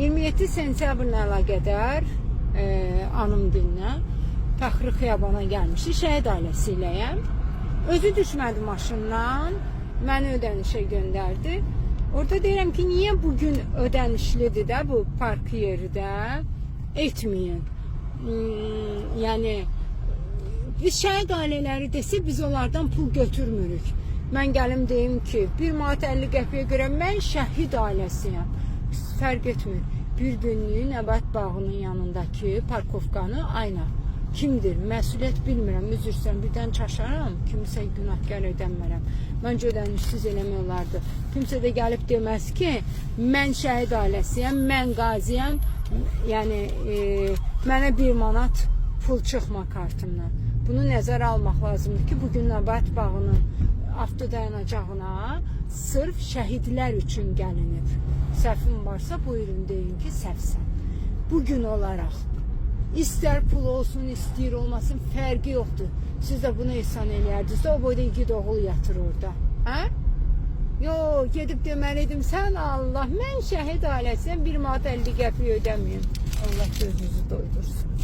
27 sentyabrla əlaqədar anım gününə Fəxri Xiyabana gəlmişik. Şəhid ailəsi iləyəm. Özü düşmədi maşından, məni ödənişə göndərdi. Orada deyirəm ki, niyə bugün ödənişlidir də bu park yeri də? Etməyin. Yəni, biz şəhid ailələri desək, biz onlardan pul götürmürük. Mən gəlim deyim ki, 1 manat 50 qəpiyə görə mən şəhid ailəsiyəm. Fərq etmir. Bir günlük Nəbət bağının yanındakı parkovkanı ayna. Kimdir? Məsuliyyət bilmirəm, üzrsən, birdən çaşaram, kimsə günahkar edəmərəm. Məncə ödənişsiz eləmək olardı. Kimsə də gəlib deməz ki, mən şəhid ailəsiyəm, mən qaziyəm, yəni mənə 1 manat pul çıxma kartımdan. Bunu nəzərə almaq lazımdır ki, bugün Nəbət bağının avtodayanacağına sırf şəhidlər üçün gəlinib. Səhvim varsa buyurun deyin ki, səhvsən. Bugün olaraq İstər pul olsun, istəyir olmasın, fərqi yoxdur. Siz də bunu ehsan eləyərdiniz. O boyda igid oğul yatır orada. Hə? Yox, gedib deməliydim, sən Allah, mən şəhid ailəsiyəm, 1 manat 50 qəpiyə ödəməyim. Allah gözünüzü doydursun.